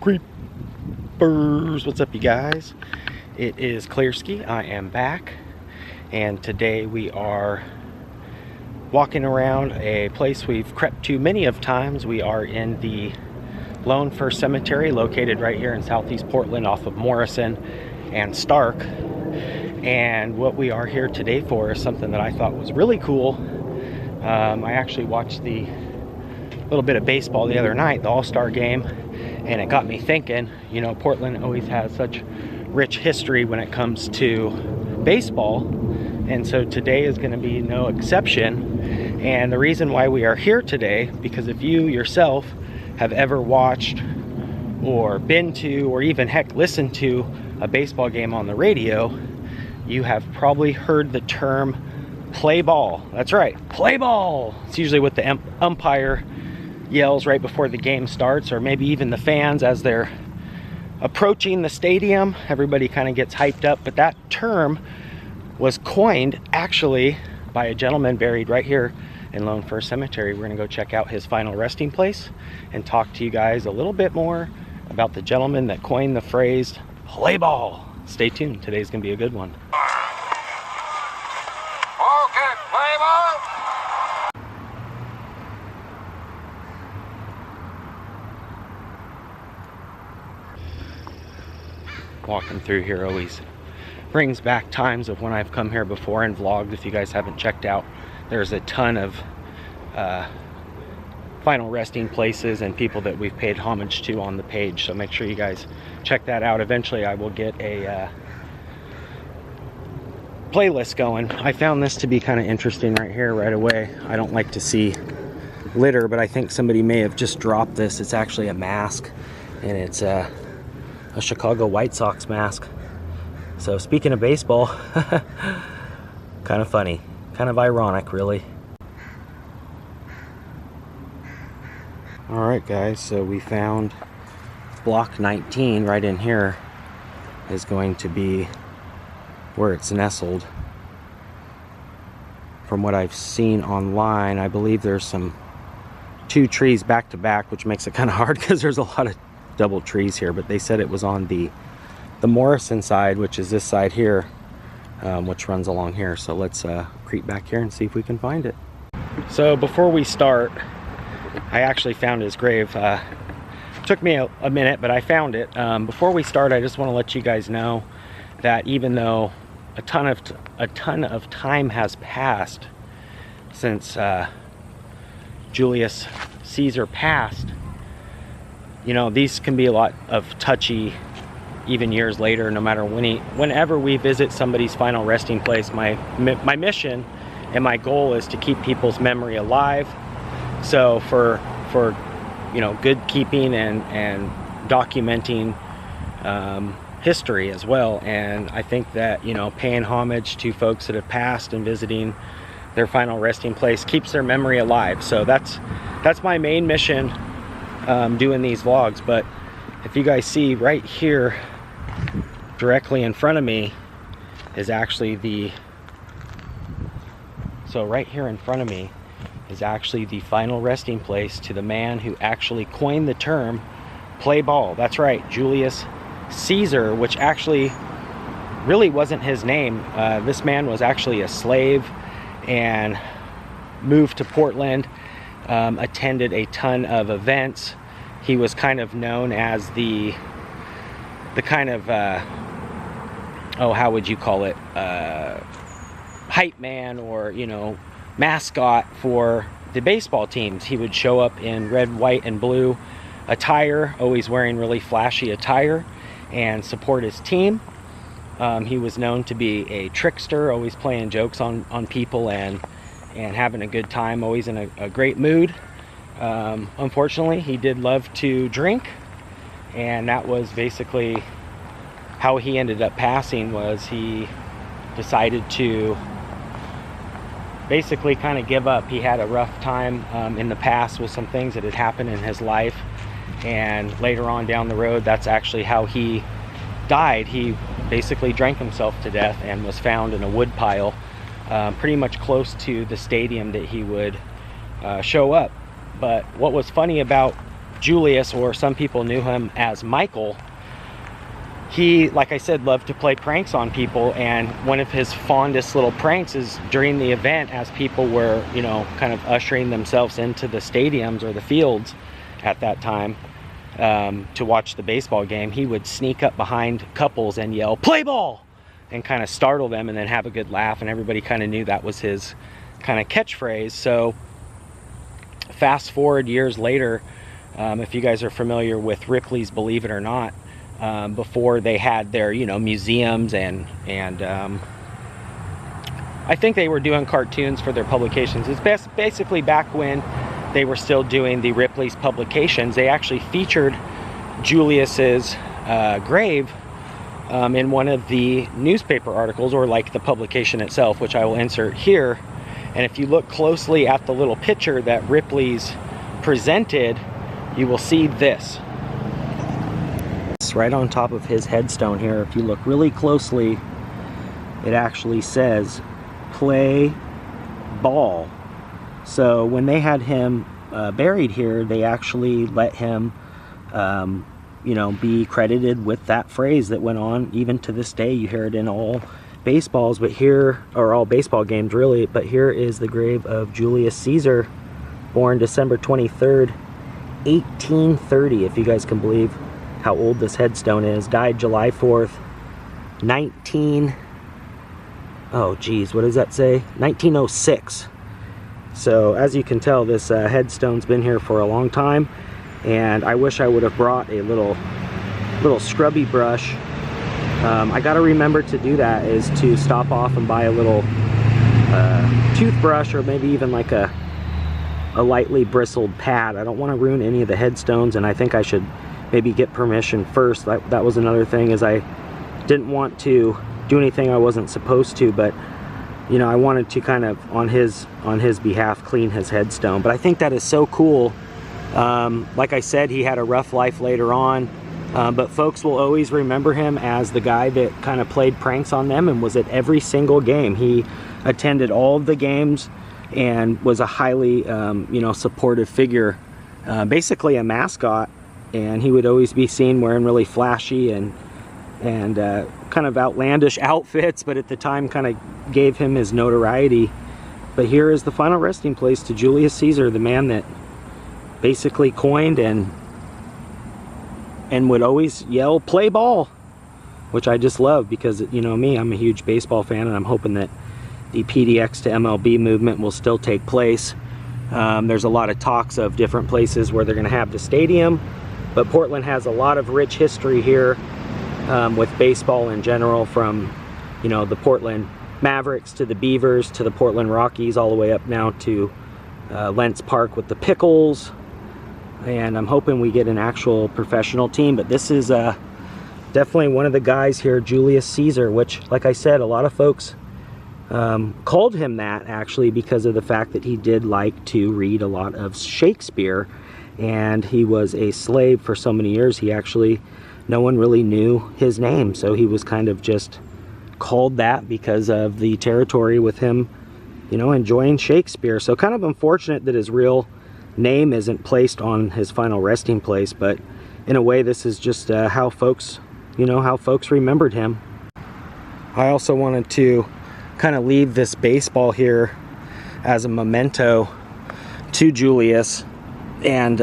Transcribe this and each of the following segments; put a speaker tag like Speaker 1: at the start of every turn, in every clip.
Speaker 1: Kreepers, what's up you guys? It is Clearski. I am back, and today we are walking around a place we've crept to many of times. We are in the Lone Fir Cemetery, located right here in southeast Portland off of Morrison and Stark. And what we are here today for is something that I thought was really cool. I actually watched the little bit of baseball the other night, the All-Star game, and it got me thinking, you know, Portland always has such rich history when it comes to baseball, and so today is going to be no exception. And the reason why we are here today, because if you yourself have ever watched or been to or even heck listened to a baseball game on the radio, you have probably heard the term play ball. That's right, play ball. It's usually what the umpire yells right before the game starts, or maybe even the fans as they're approaching the stadium. Everybody kind of gets hyped up, but that term was coined actually by a gentleman buried right here in Lone Fir Cemetery. We're gonna go check out his final resting place and talk to you guys a little bit more about the gentleman that coined the phrase play ball. Stay tuned, today's gonna be a good one.
Speaker 2: Okay, play ball.
Speaker 1: Walking through here always brings back times of when I've come here before and vlogged. If you guys haven't checked out, there's a ton of final resting places and people that we've paid homage to on the page, so make sure you guys check that out. Eventually I will get a playlist going. I found this to be kind of interesting right here right away. I don't like to see litter, but I think somebody may have just dropped this. It's actually a mask, and it's a Chicago White Sox mask. So speaking of baseball, kind of funny, kind of ironic really. Alright guys, so we found block 19 right in here is going to be where it's nestled. From what I've seen online, I believe there's two trees back to back, which makes it kind of hard because there's a lot of double trees here, but they said it was on the Morrison side, which is this side here, which runs along here. So let's creep back here and see if we can find it. So before we start, I actually found his grave. Took me a minute, but I found it. Before we start, I just want to let you guys know that even though a ton of time has passed since Julius Ceaser passed, you know, these can be a lot of touchy even years later. No matter whenever we visit somebody's final resting place, my mission and my goal is to keep people's memory alive. So for you know, good keeping and documenting history as well. And I think that, you know, paying homage to folks that have passed and visiting their final resting place keeps their memory alive. So that's my main mission, doing these vlogs. But if you guys see right here directly in front of me is actually the final resting place to the man who actually coined the term play ball. That's right, Julius Ceaser, which actually really wasn't his name. This man was actually a slave and moved to Portland, attended a ton of events. He was kind of known as the kind of how would you call it, hype man, or, you know, mascot for the baseball teams. He would show up in red, white, and blue attire, always wearing really flashy attire, and support his team. He was known to be a trickster, always playing jokes on people and having a good time, always in a great mood. Unfortunately, he did love to drink, and that was basically how he ended up passing. Was he decided to basically kind of give up. He had a rough time in the past with some things that had happened in his life, and later on down the road, that's actually how he died. He basically drank himself to death and was found in a wood pile pretty much close to the stadium that he would show up. But what was funny about Julius, or some people knew him as Michael, he, like I said, loved to play pranks on people, and one of his fondest little pranks is during the event, as people were, you know, kind of ushering themselves into the stadiums or the fields at that time to watch the baseball game, he would sneak up behind couples and yell, "Play ball!" and kind of startle them, and then have a good laugh, and everybody kind of knew that was his kind of catchphrase. So fast forward years later, if you guys are familiar with Ripley's Believe It or Not, before they had their, you know, museums and I think they were doing cartoons for their publications. It's basically back when they were still doing the Ripley's publications. They actually featured Julius's grave in one of the newspaper articles, or like the publication itself, which I will insert here. And if you look closely at the little picture that Ripley's presented, you will see this. It's right on top of his headstone here. If you look really closely, it actually says "Play Ball." So when they had him buried here, they actually let him you know, be credited with that phrase that went on. Even to this day, you hear it in all baseballs, but here, or all baseball games really, but here is the grave of Julius Ceaser, born December 23rd, 1830, if you guys can believe how old this headstone is. Died July 4th, oh geez, what does that say? 1906. So as you can tell, this headstone's been here for a long time, and I wish I would have brought a little scrubby brush. I gotta remember to do that, is to stop off and buy a little toothbrush, or maybe even like a lightly bristled pad. I don't want to ruin any of the headstones, and I think I should maybe get permission first. That was another thing, is I didn't want to do anything I wasn't supposed to, but you know, I wanted to kind of on his behalf clean his headstone. But I think that is so cool. Like I said, he had a rough life later on, but folks will always remember him as the guy that kind of played pranks on them and was at every single game. He attended all of the games and was a highly you know, supportive figure, basically a mascot, and he would always be seen wearing really flashy and kind of outlandish outfits, but at the time kind of gave him his notoriety. But here is the final resting place to Julius Ceaser, the man that basically coined and would always yell, "Play ball," which I just love, because, you know me, I'm a huge baseball fan, and I'm hoping that the PDX to MLB movement will still take place. There's a lot of talks of different places where they're going to have the stadium, but Portland has a lot of rich history here with baseball in general, from, you know, the Portland Mavericks to the Beavers to the Portland Rockies, all the way up now to Lentz Park with the Pickles. And I'm hoping we get an actual professional team. But this is definitely one of the guys here, Julius Ceaser, which, like I said, a lot of folks called him that actually because of the fact that he did like to read a lot of Shakespeare, and he was a slave for so many years. He actually, no one really knew his name, so he was kind of just called that because of the territory with him, you know, enjoying Shakespeare. So kind of unfortunate that his real name isn't placed on his final resting place, but in a way this is just how folks, you know, how folks remembered him. I also wanted to kind of leave this baseball here as a memento to Julius, and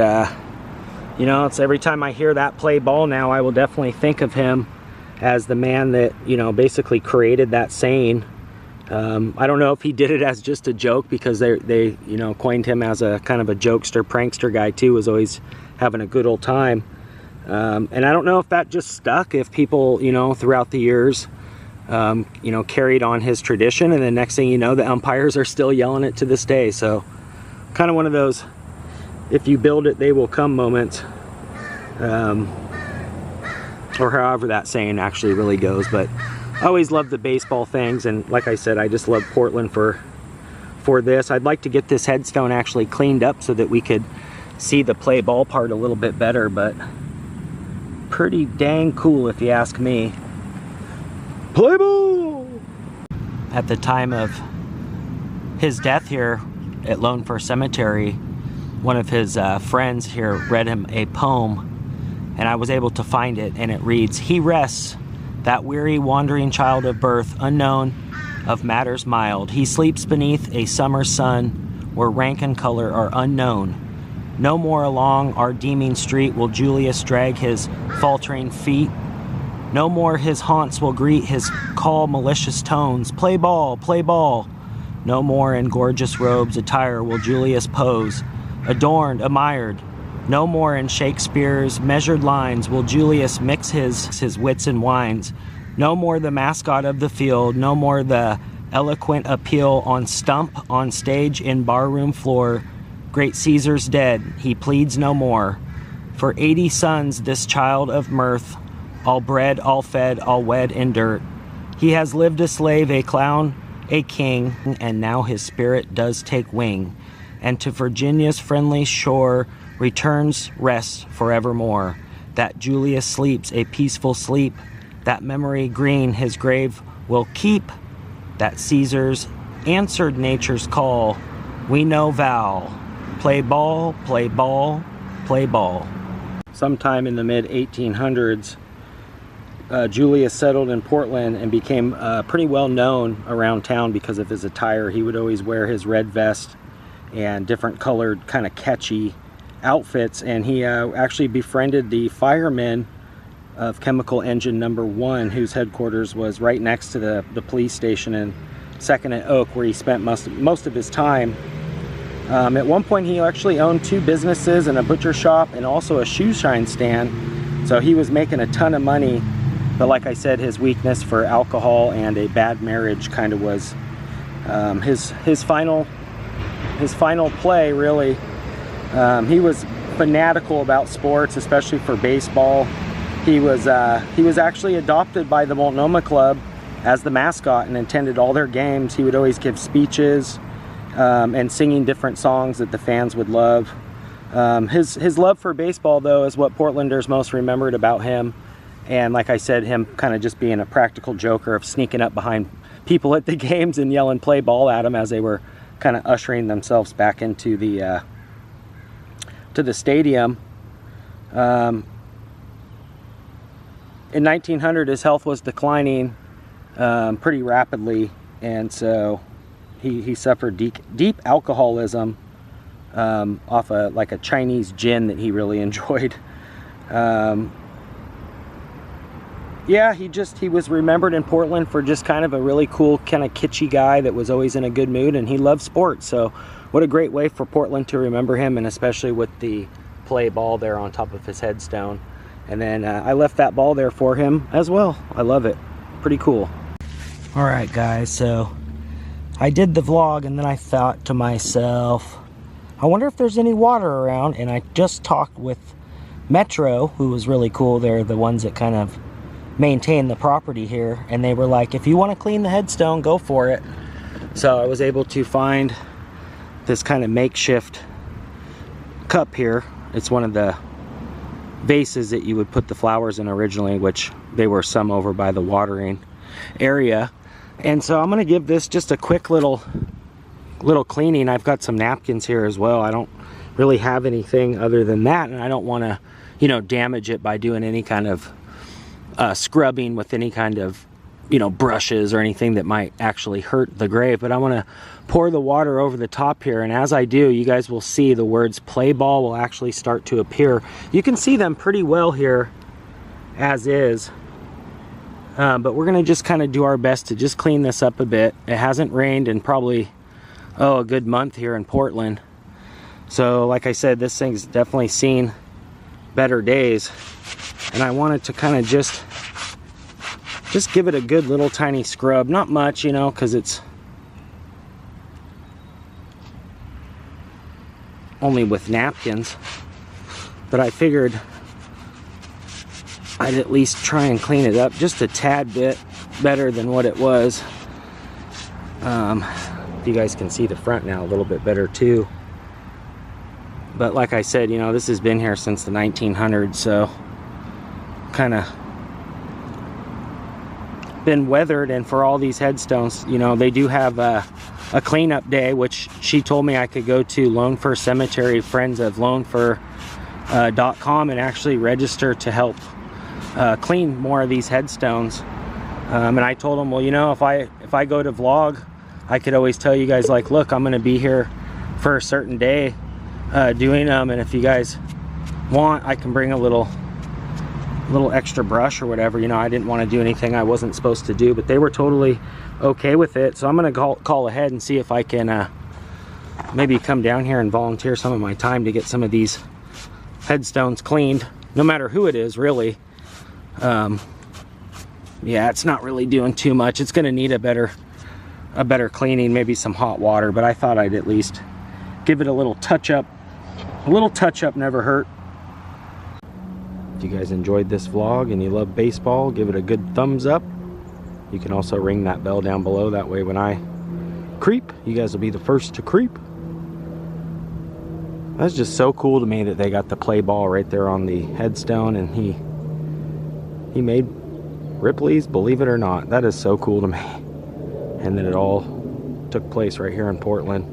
Speaker 1: you know, it's every time I hear that "play ball" now, I will definitely think of him as the man that, you know, basically created that saying. I don't know if he did it as just a joke, because they you know, coined him as a kind of a jokester, prankster guy too, was always having a good old time. And I don't know if that just stuck, if people, you know, throughout the years, you know, carried on his tradition, and the next thing you know, the umpires are still yelling it to this day. So kind of one of those, if you build it, they will come moments, or however that saying actually really goes. But I always love the baseball things, and like I said, I just love Portland for this. I'd like to get this headstone actually cleaned up so that we could see the "play ball" part a little bit better, but pretty dang cool if you ask me. Play ball! At the time of his death here at Lone Fir Cemetery, one of his friends here read him a poem, and I was able to find it, and it reads, "He rests, that weary wandering child of birth, unknown of matters mild. He sleeps beneath a summer sun, where rank and color are unknown. No more along our deeming street will Julius drag his faltering feet. No more his haunts will greet his call malicious tones. Play ball, play ball. No more in gorgeous robes attire will Julius pose, adorned, admired. No more in Shakespeare's measured lines will Julius mix his wits and wines. No more the mascot of the field, no more the eloquent appeal on stump, on stage, in barroom floor. Great Caesar's dead, he pleads no more. For 80 sons this child of mirth, all bred, all fed, all wed in dirt. He has lived a slave, a clown, a king, and now his spirit does take wing, and to Virginia's friendly shore returns rest forevermore. That Julius sleeps a peaceful sleep, that memory green his grave will keep, that Caesar's answered nature's call, we know vow, play ball, play ball, play ball." Sometime in the mid-1800s, Julius settled in Portland and became pretty well known around town because of his attire. He would always wear his red vest and different colored, kind of catchy outfits, and he actually befriended the firemen of Chemical Engine Number 1, whose headquarters was right next to the police station in 2nd and Oak, where he spent most of his time. At one point he actually owned 2 businesses and a butcher shop and also a shoe shine stand, so he was making a ton of money. But like I said, his weakness for alcohol and a bad marriage kind of was his final play, really. He was fanatical about sports, especially for baseball. He was actually adopted by the Multnomah Club as the mascot and attended all their games. He would always give speeches and singing different songs that the fans would love. His love for baseball, though, is what Portlanders most remembered about him. And like I said, him kind of just being a practical joker of sneaking up behind people at the games and yelling "play ball" at them as they were kind of ushering themselves back into the stadium. In 1900, his health was declining pretty rapidly, and so he suffered deep alcoholism off like a Chinese gin that he really enjoyed. Yeah, he was remembered in Portland for just kind of a really cool, kind of kitschy guy that was always in a good mood, and he loved sports. So what a great way for Portland to remember him, and especially with the play ball there on top of his headstone. And then I left that ball there for him as well. I love it. Pretty cool. All right, guys, so I did the vlog, and then I thought to myself, I wonder if there's any water around. And I just talked with Metro, who was really cool. They're the ones that kind of maintain the property here, and they were like, if you want to clean the headstone, go for it. So I was able to find this kind of makeshift cup here. It's one of the vases that you would put the flowers in originally, which they were some over by the watering area. And so I'm going to give this just a quick little cleaning. I've got some napkins here as well. I don't really have anything other than that, and I don't want to, you know, damage it by doing any kind of scrubbing with any kind of, you know, brushes or anything that might actually hurt the grave. But I want to pour the water over the top here, and as I do, you guys will see the words "play ball" will actually start to appear. You can see them pretty well here as is, but we're going to just kind of do our best to just clean this up a bit. It hasn't rained in probably a good month here in Portland, so like I said, this thing's definitely seen better days. And I wanted to kind of just give it a good little tiny scrub. Not much, you know, because it's only with napkins. But I figured I'd at least try and clean it up just a tad bit better than what it was. You guys can see the front now a little bit better too. But like I said, you know, this has been here since the 1900s, so kind of been weathered. And for all these headstones, you know, they do have a cleanup day, which she told me I could go to Lone Fir Cemetery, friends of lonefir.com, and actually register to help clean more of these headstones. And I told them, well, you know, if I go to vlog, I could always tell you guys, like, look, I'm going to be here for a certain day doing them, and if you guys want, I can bring a little extra brush or whatever. You know, I didn't want to do anything I wasn't supposed to do, but they were totally okay with it. So I'm going to call ahead and see if I can maybe come down here and volunteer some of my time to get some of these headstones cleaned, no matter who it is, really. Yeah, it's not really doing too much. It's going to need a better cleaning, maybe some hot water, but I thought I'd at least give it a little touch up. A little touch up never hurt. If you guys enjoyed this vlog and you love baseball, give it a good thumbs up. You can also ring that bell down below, that way when I creep, you guys will be the first to creep. That's just so cool to me that they got the play ball right there on the headstone, and he made Ripley's, believe it or not. That is so cool to me. And that it all took place right here in Portland.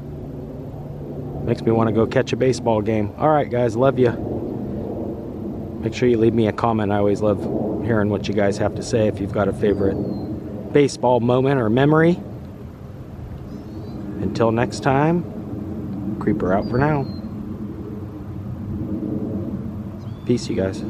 Speaker 1: Makes me want to go catch a baseball game. Alright guys, love you. Make sure you leave me a comment. I always love hearing what you guys have to say, if you've got a favorite baseball moment or memory. Until next time, Creeper out for now. Peace, you guys.